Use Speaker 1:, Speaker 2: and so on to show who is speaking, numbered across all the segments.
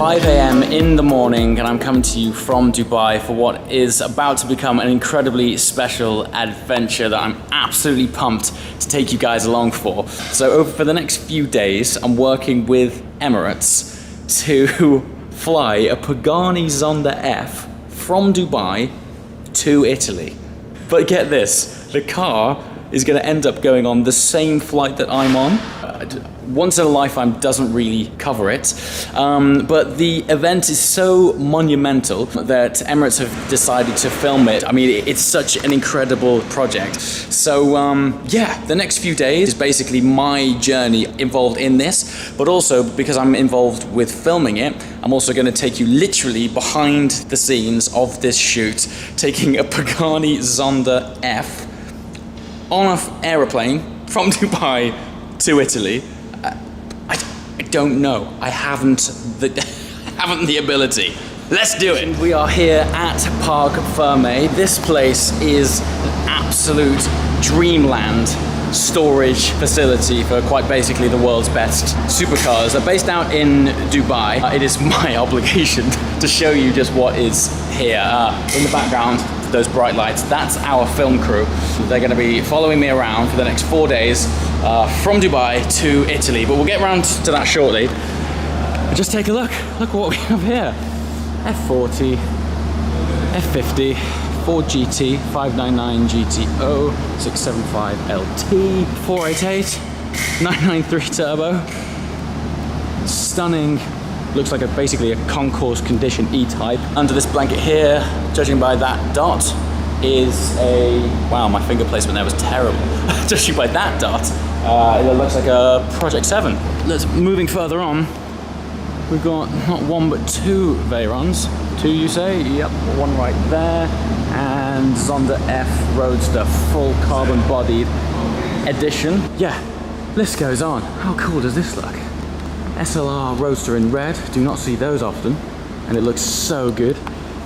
Speaker 1: 5 a.m. in the morning and I'm coming to you from Dubai for what is about to become an incredibly special adventure that I'm absolutely pumped to take you guys along for. So for the next few days, I'm working with Emirates to fly a Pagani Zonda F from Dubai to Italy. But get this, the car is going to end up going on the same flight that I'm on. Once in a lifetime doesn't really cover it, but the event is so monumental that Emirates have decided to film it. I mean, it's such an incredible project. So yeah, the next few days is basically my journey involved in this, but also because I'm involved with filming it, I'm also going to take you literally behind the scenes of this shoot, taking a Pagani Zonda F on an aeroplane from Dubai to Italy. I don't know. I haven't the ability. Let's do it. We are here at Parc Fermé. This place is an absolute dreamland storage facility for quite basically the world's best supercars. They're based out in Dubai. It is my obligation to show you just what is here. In the background, those bright lights, that's our film crew. They're going to be following me around for the next 4 days from Dubai to Italy, but we'll get around to that shortly. But just take a look what we have here. F40, F50, Ford GT, 599 GTO, 675 LT, 488, 993 turbo. Stunning. Looks like basically a concourse condition E-Type. Under this blanket here, judging by that dot, is a... Wow, my finger placement there was terrible. Judging by that dot, it looks like a Project 7. Moving further on, we've got not one but two Veyrons. Two, you say? Yep, one right there. And Zonda F Roadster, full carbon-bodied edition. Yeah, list goes on. How cool does this look? SLR Roadster in red, do not see those often, and it looks so good.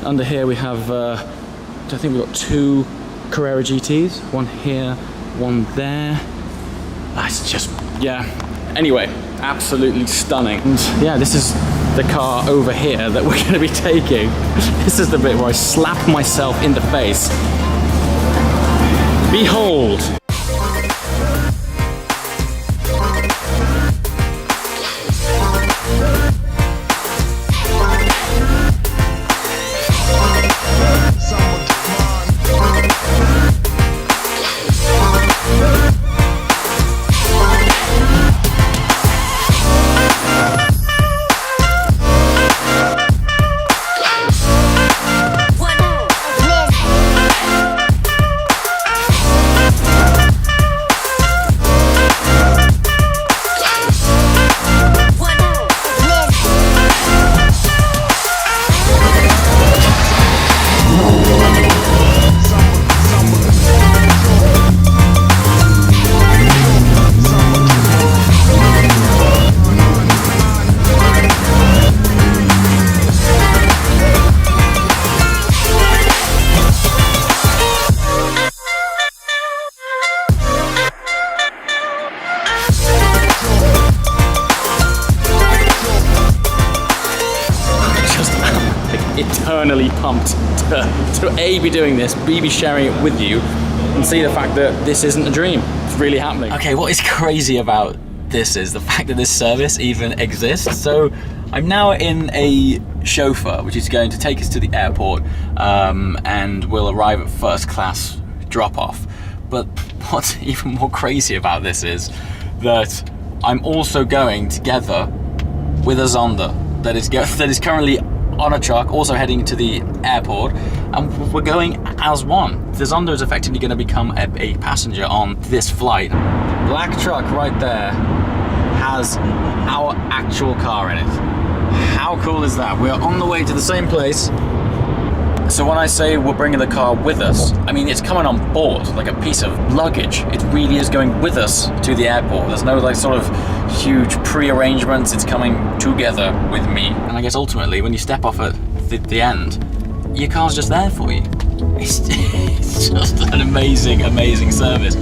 Speaker 1: Under here we have, I think we've got two Carrera GTs, one here, one there. That's just, yeah. Anyway, absolutely stunning. And yeah, this is the car over here that we're going to be taking. This is the bit where I slap myself in the face. Behold! Eternally pumped to A, be doing this, B, be sharing it with you, and see the fact that this isn't a dream. It's really happening. Okay, what is crazy about this is the fact that this service even exists. So I'm now in a chauffeur, which is going to take us to the airport, and we'll arrive at first class drop-off. But what's even more crazy about this is that I'm also going together with a Zonda that is currently on a truck, also heading to the airport, and we're going as one. The Zonda is effectively going to become a passenger on this flight. Black truck right there has our actual car in it. How cool is that? We're on the way to the same place. So when I say we're bringing the car with us, I mean it's coming on board like a piece of luggage. It really is going with us to the airport. There's no like sort of huge pre-arrangements. It's coming together with me. And I guess ultimately when you step off at the end, your car's just there for you. It's just an amazing, amazing service.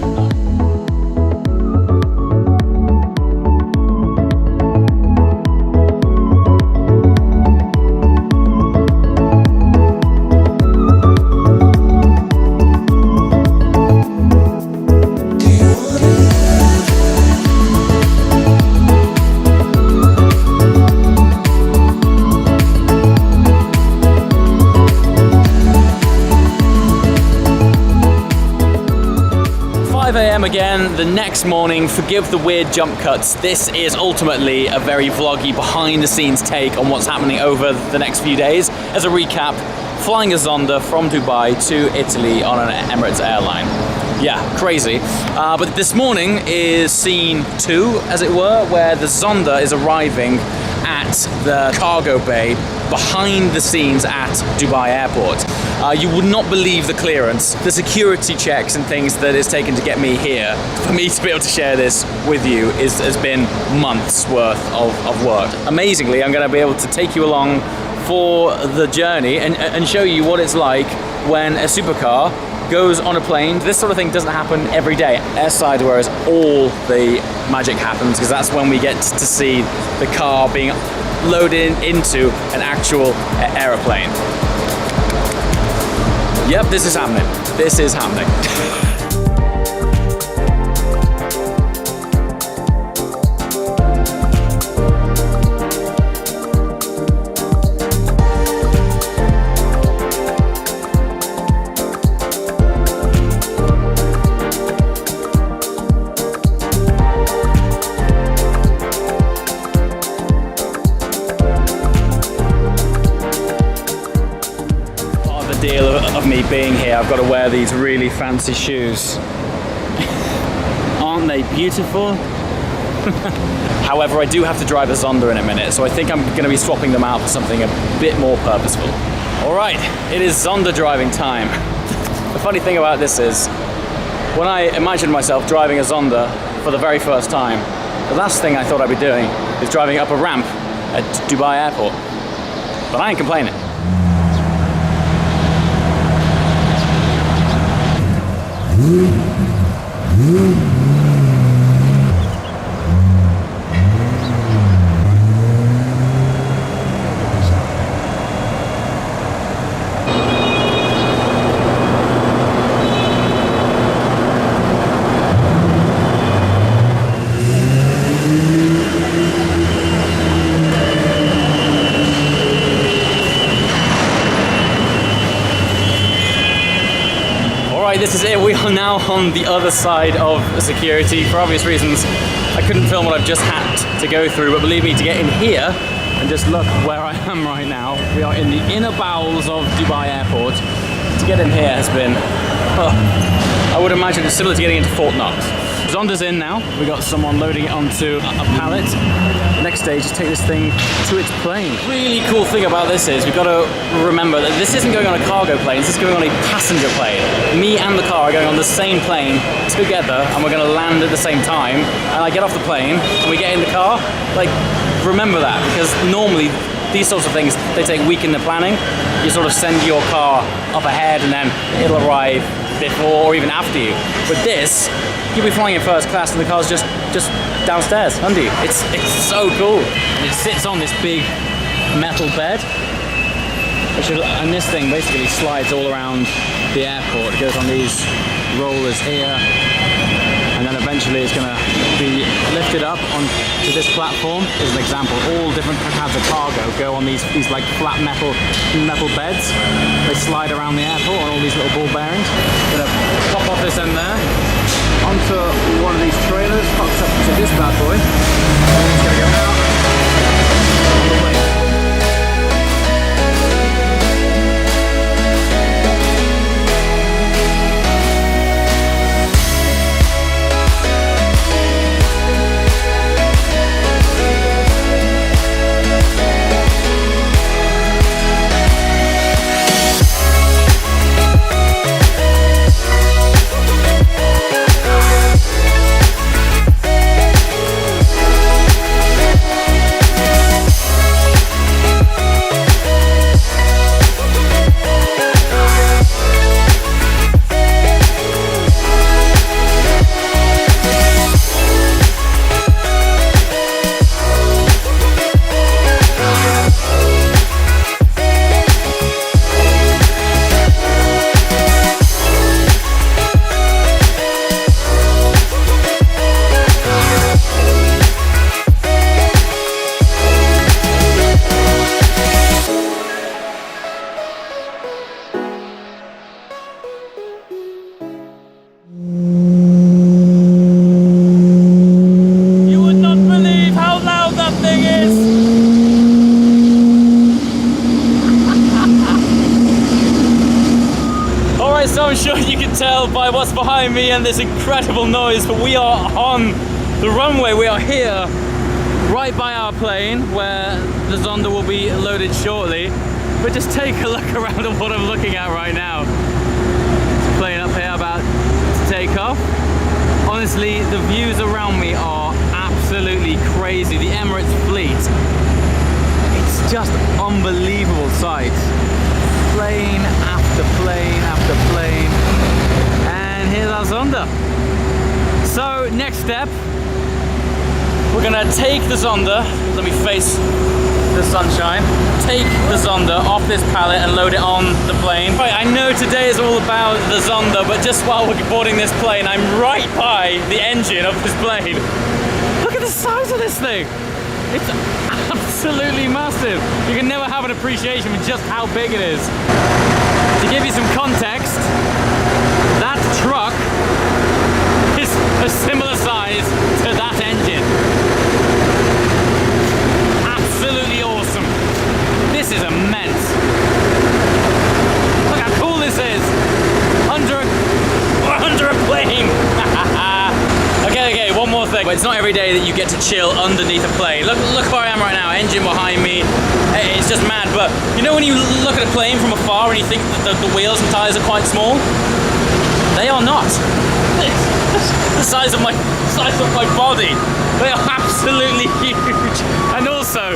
Speaker 1: 5 a.m. again, the next morning. Forgive the weird jump cuts. This is ultimately a very vloggy, behind-the-scenes take on what's happening over the next few days. As a recap, flying a Zonda from Dubai to Italy on an Emirates airline. Yeah, crazy. But this morning is scene 2, as it were, where the Zonda is arriving at the cargo bay behind the scenes at Dubai Airport. You would not believe the clearance, the security checks and things that it's taken to get me here. For me to be able to share this with you has been months worth of work. Amazingly, I'm going to be able to take you along for the journey and show you what it's like when a supercar goes on a plane. This sort of thing doesn't happen every day. Airside, whereas all the magic happens, because that's when we get to see the car being loaded into an actual aeroplane. Yep, this is happening. This is happening. Of me being here, I've got to wear these really fancy shoes. Aren't they beautiful? However, I do have to drive a Zonda in a minute, so I think I'm going to be swapping them out for something a bit more purposeful. Alright, it is Zonda driving time. The funny thing about this is, when I imagined myself driving a Zonda for the very first time, the last thing I thought I'd be doing is driving up a ramp at Dubai Airport. But I ain't complaining. This is it. We are now on the other side of security. For obvious reasons, I couldn't film what I've just had to go through, but believe me, to get in here and just look where I am right now, we are in the inner bowels of Dubai Airport. To get in here has been, I would imagine it's similar to getting into Fort Knox. Zonda's in now. We got someone loading it onto a pallet. Next stage is take this thing to its plane. Really cool thing about this is we've got to remember that this isn't going on a cargo plane, this is going on a passenger plane. Me and the car are going on the same plane together, and we're going to land at the same time. And I get off the plane and we get in the car. Like, remember that, because normally these sorts of things, they take a week in the planning. You sort of send your car up ahead and then it'll arrive before or even after you. With this, you'll be flying in first class and the car's just downstairs under you. It's so cool. And it sits on this big metal bed, and this thing basically slides all around the airport. It goes on these rollers here, and then eventually it's going to be lifted up onto this platform. As an example, all different kinds of cargo go on these like flat metal beds. They slide around the airport on all these little ball bearings. Going to pop off this end there onto one of these trailers, hooks up to this bad boy. It's going to go out on the way. me and this incredible noise, but we are on the runway. We are here, right by our plane, where the Zonda will be loaded shortly. But just take a look around at what I'm looking at right now. It's a plane up here about to take off. Honestly, the views around me are absolutely crazy. The Emirates fleet, it's just unbelievable sight. Plane after plane after plane. And here's our Zonda. So next step, we're gonna take the Zonda. Let me face the sunshine. Take the Zonda off this pallet and load it on the plane. Right, I know today is all about the Zonda, but just while we're boarding this plane, I'm right by the engine of this plane. Look at the size of this thing. It's absolutely massive. You can never have an appreciation for just how big it is. To give you some context, that truck is a similar size to that engine. Absolutely awesome. This is immense. Look how cool this is. Under a plane. Okay, one more thing. But it's not every day that you get to chill underneath a plane. Look where I am right now. Engine behind me. It's just mad. But you know when you look at a plane from afar and you think that the wheels and tires are quite small? They are not. The size of my body. They are absolutely huge. And also,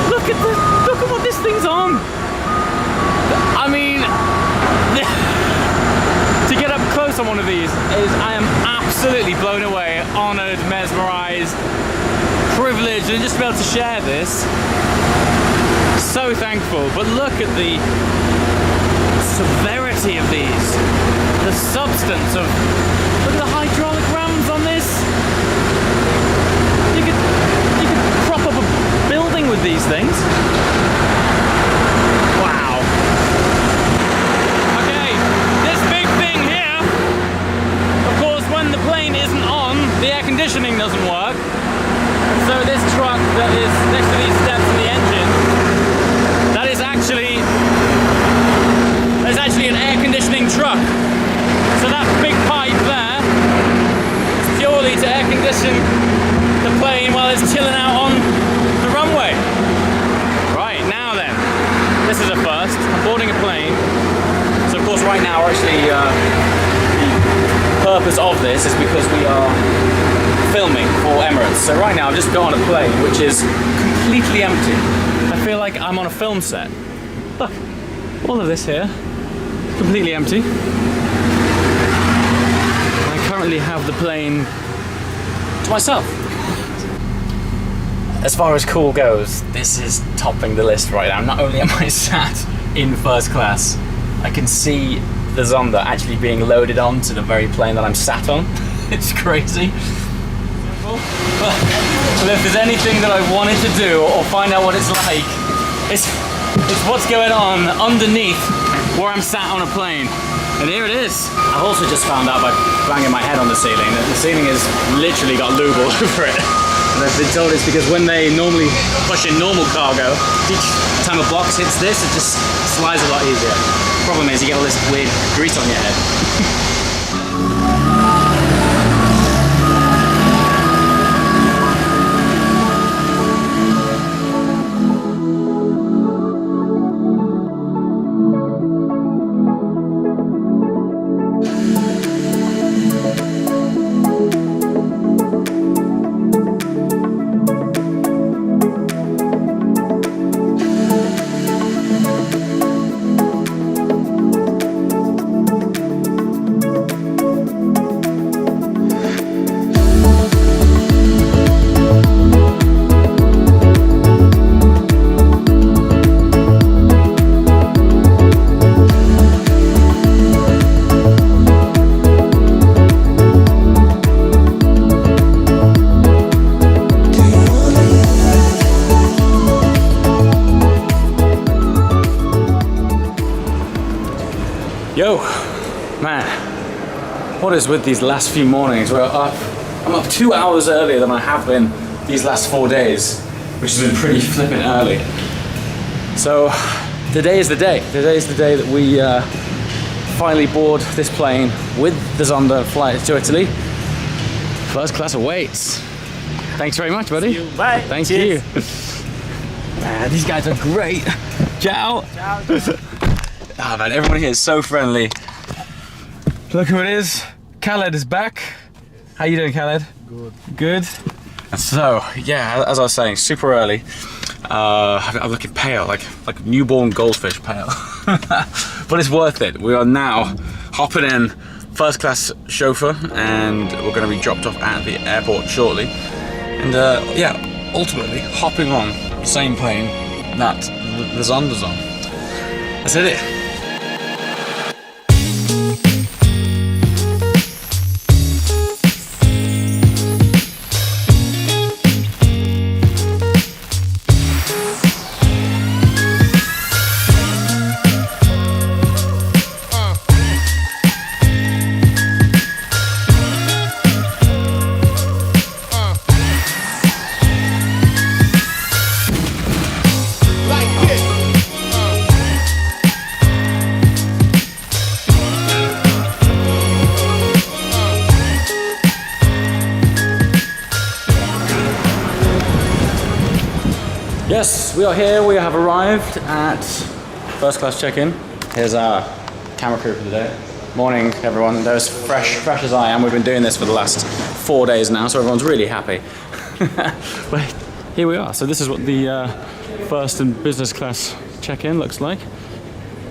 Speaker 1: look at what this thing's on. I mean, to get up close on one of these I am absolutely blown away, honored, mesmerized, privileged, and just to be able to share this. So thankful. But look at the severity of these, the substance of. Look at the hydraulic rams on this. You could prop up a building with these things. Wow. Okay, this big thing here, of course, when the plane isn't on, the air conditioning doesn't work. So this truck that is next to these steps in the engine, that's actually an air conditioning truck. So that big pipe there is purely to air condition the plane while it's chilling out on the runway. Right, now then, this is a first. I'm boarding a plane. So of course right now actually the purpose of this is because we are filming for Emirates. So right now I've just got on a plane which is completely empty. I feel like I'm on a film set. Look, all of this here, completely empty. I currently have the plane to myself. As far as cool goes, this is topping the list right now. Not only am I sat in first class, I can see the Zonda actually being loaded onto the very plane that I'm sat on. It's crazy. But if there's anything that I wanted to do or find out what it's like, it's what's going on underneath where I'm sat on a plane. And here it is. I've also just found out by banging my head on the ceiling that the ceiling has literally got lube all over it. And I've been told it's because when they normally push in normal cargo, each time a box hits this, it just slides a lot easier. Problem is you get all this weird grease on your head. Yo, man, what is with these last few mornings? I'm up 2 hours earlier than I have been these last 4 days, which has been pretty flippin' early. So today is the day. Today is the day that we finally board this plane with the Zonda flight to Italy. First class awaits. Thanks very much, buddy.
Speaker 2: Bye.
Speaker 1: Thank
Speaker 2: Cheers.
Speaker 1: you. Man, these guys are great. Ciao. Ciao. Ah, man, everyone here is so friendly. Look who it is. Khaled is back. How you doing, Khaled?
Speaker 3: Good.
Speaker 1: Good. And so, yeah, as I was saying, super early. I'm looking pale, like newborn goldfish pale. But it's worth it. We are now hopping in first class chauffeur, and we're going to be dropped off at the airport shortly. And yeah, ultimately hopping on the same plane that the Zonda's on. That's it. Yes, we are here. We have arrived at first class check-in. Here's our camera crew for the day. Morning, everyone. They're as fresh as I am. We've been doing this for the last 4 days now, so everyone's really happy. But here we are. So this is what the first and business class check-in looks like.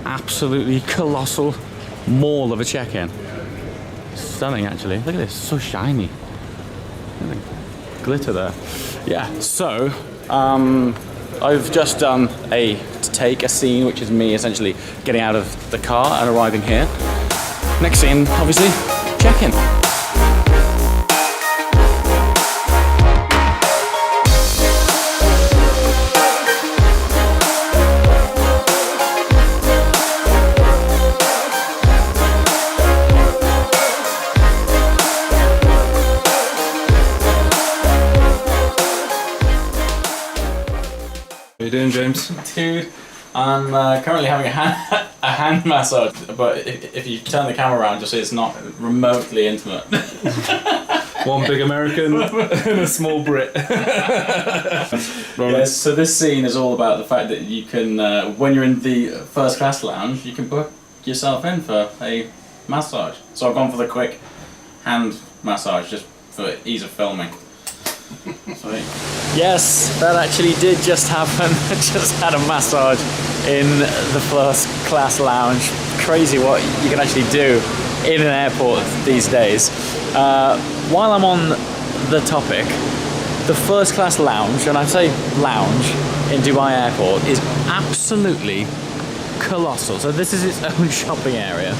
Speaker 1: Absolutely colossal mall of a check-in. Stunning, actually. Look at this, so shiny. Look at the glitter there. Yeah. So. I've just done to take a scene, which is me essentially getting out of the car and arriving here. Next scene, obviously, check-in.
Speaker 3: How you doing, James?
Speaker 1: Dude, I'm currently having a hand massage, but if you turn the camera around, you'll see it's not remotely intimate.
Speaker 3: One big American and a small Brit.
Speaker 1: Yes, so this scene is all about the fact that you can, when you're in the first class lounge, you can book yourself in for a massage. So I've gone for the quick hand massage just for ease of filming. Sweet. Yes, that actually did just happen. I just had a massage in the first class lounge. Crazy what you can actually do in an airport these days. While I'm on the topic, the first class lounge, and I say lounge, in Dubai Airport is absolutely colossal. So this is its own shopping area.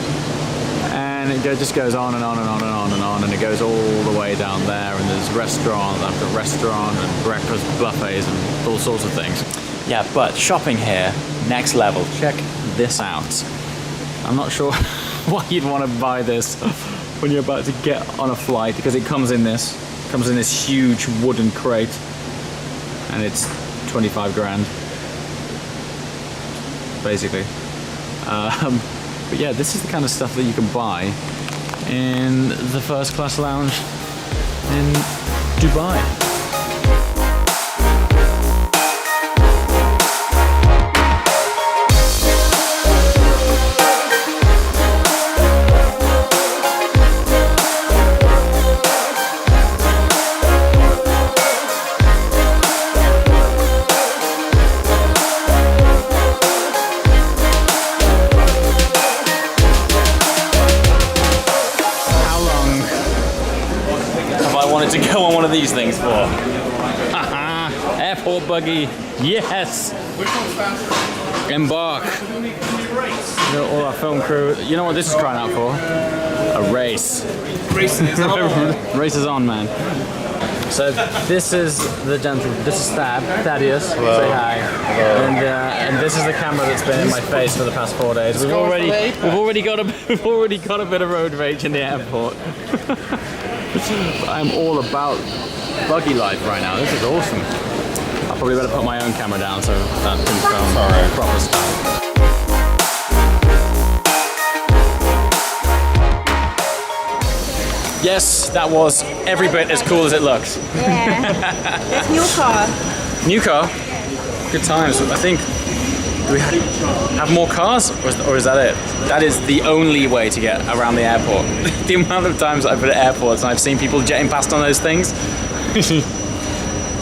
Speaker 1: And it just goes on and on and on and on and on, and it goes all the way down there, and there's restaurant after restaurant and breakfast buffets and all sorts of things. Yeah, but shopping here, next level. Check this out. I'm not sure why you'd want to buy this when you're about to get on a flight, because it comes in this huge wooden crate, and it's 25 grand, basically. But yeah, this is the kind of stuff that you can buy in the first class lounge in Dubai. To go on one of these things for. Airport buggy, yes!
Speaker 3: Which one's faster?
Speaker 1: Embark. You know, all our film crew, you know what this is crying out for? A race.
Speaker 3: Race is on.
Speaker 1: Race is on, man. So this is the gentleman, this is Thaddeus, say hi. And this is the camera that's been in my face for the past 4 days. We've already got a bit of road rage in the airport. I'm all about buggy life right now. This is awesome. I'll probably better put my own camera down so that can film proper stuff. Yes, that was every bit as cool as it looks.
Speaker 2: Yeah. It's new car.
Speaker 1: New car, good times. I think, do we have more cars, or is that it? That is the only way to get around the airport. The amount of times I've been at airports and I've seen people jetting past on those things.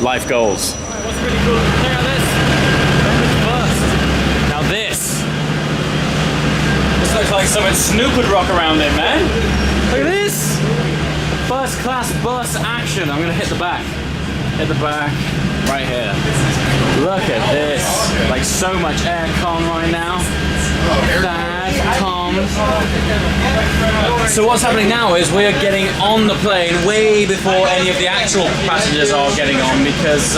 Speaker 1: Life goals. What's really cool, check out this. First. Now this looks like something Snoop would rock around in, man. Look at this. First class bus action. I'm gonna hit the back. Hit the back. Right here. Look at this. Like so much aircon right now. Dad, Tom. So what's happening now is we are getting on the plane way before any of the actual passengers are getting on because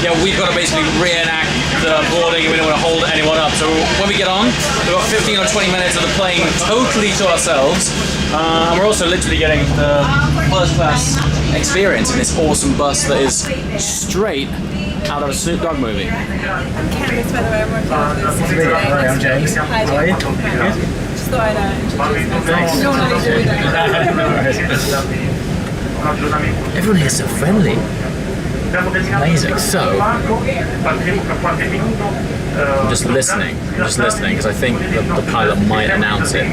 Speaker 1: yeah, we've got to basically reenact the boarding and we don't want to hold anyone up. So when we get on, we've got 15 or 20 minutes of the plane totally to ourselves. And we're also literally getting the first class experience in this awesome bus that is straight out of a Snoop Dogg movie.
Speaker 2: I'm Candice, by the way. I'm working on this today.
Speaker 4: Hi, I'm James.
Speaker 2: Hi,
Speaker 4: How are you?
Speaker 2: Just thought I'd introduce myself. No,
Speaker 4: Everyone here is so friendly. Amazing. So, I'm just listening because I think the pilot might announce it.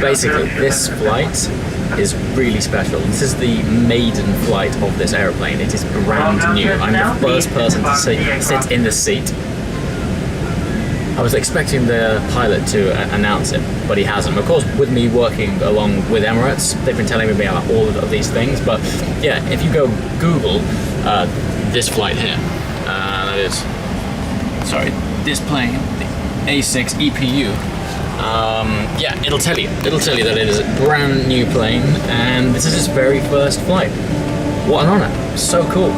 Speaker 4: Basically, this flight is really special. This is the maiden flight of this airplane. It is brand new. I'm the first person to sit in the seat. I was expecting the pilot to announce it, but he hasn't. Of course, with me working along with Emirates, they've been telling me about all of these things. But yeah, if you go Google this flight here, that is, sorry, this plane, the A6 EPU. Yeah, it'll tell you that it is a brand new plane, and this is its very first flight. What an honor! So cool.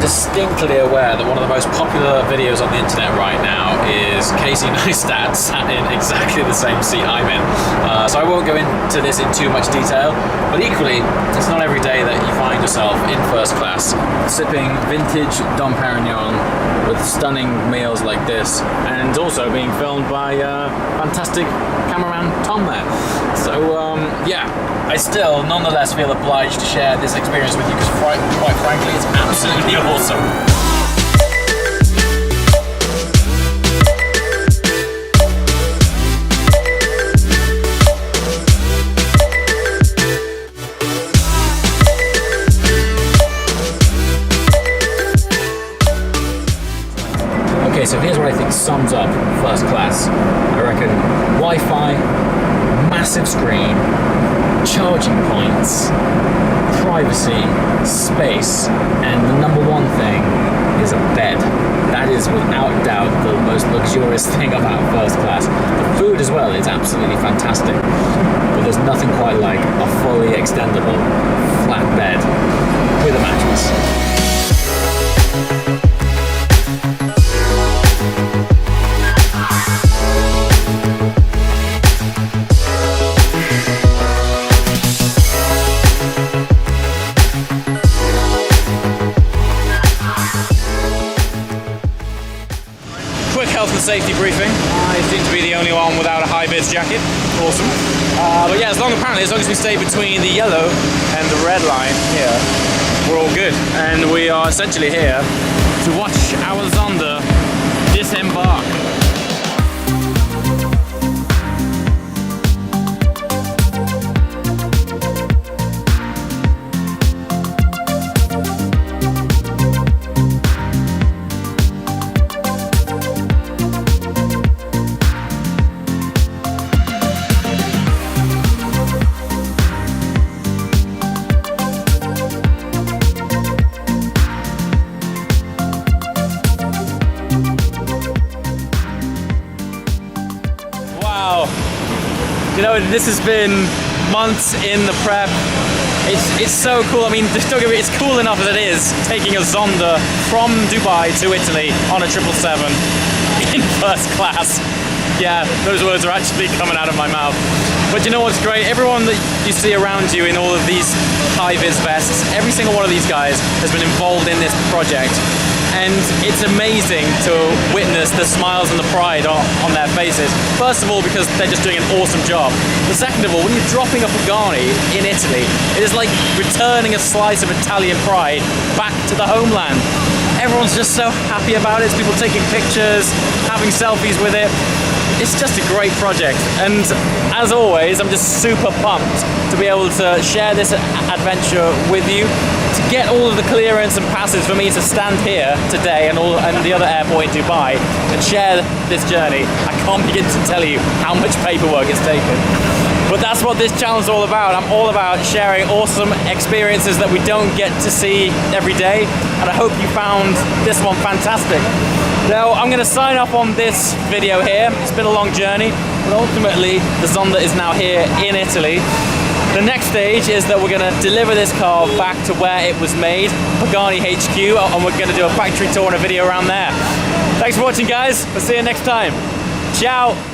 Speaker 4: Distinctly aware that one of the most popular videos on the internet right now is Casey Neistat sat in exactly the same seat I'm in. So I won't go into this in too much detail, but equally, it's not every day that you find yourself in first class sipping vintage Dom Perignon with stunning meals like this, and also being filmed by fantastic cameraman Tom there. So yeah, I still nonetheless feel obliged to share this experience with you because quite frankly, it's absolutely awesome. Okay, so here's what I think sums up first class. I reckon Wi-Fi, massive screen, charging points, privacy, space, and the number one thing is a bed. That is without doubt the most luxurious thing about first class. The food as well is absolutely fantastic, but there's nothing quite like a fully extendable flat bed with a mattress. Health and safety briefing. I seem to be the only one without a high-vis jacket. Awesome. But yeah, apparently as long as we stay between the yellow and the red line here, we're all good. And we are essentially here to watch our Zonda disembark.
Speaker 1: know, this has been months in the prep. It's so cool. I mean, just don't get me, it's cool enough as it is, taking a Zonda from Dubai to Italy on a 777 in first class. Yeah, those words are actually coming out of my mouth. But you know what's great? Everyone that you see around you in all of these high-vis vests, every single one of these guys has been involved in this project. And it's amazing to witness the smiles and the pride on their faces. First of all, because they're just doing an awesome job. But second of all, when you're dropping a Pagani in Italy, it is like returning a slice of Italian pride back to the homeland. Everyone's just so happy about it. It's people taking pictures, having selfies with it. It's just a great project. And as always, I'm just super pumped to be able to share this adventure with you, to get all of the clearance and passes for me to stand here today and the other airport in Dubai and share this journey. I can't begin to tell you how much paperwork it's taken. But that's what this channel is all about. I'm all about sharing awesome experiences that we don't get to see every day. And I hope you found this one fantastic. Now, I'm going to sign off on this video here. It's been a long journey, but ultimately the Zonda is now here in Italy. The next stage is that we're going to deliver this car back to where it was made, Pagani HQ, and we're going to do a factory tour and a video around there. Thanks for watching, guys. We'll see you next time. Ciao.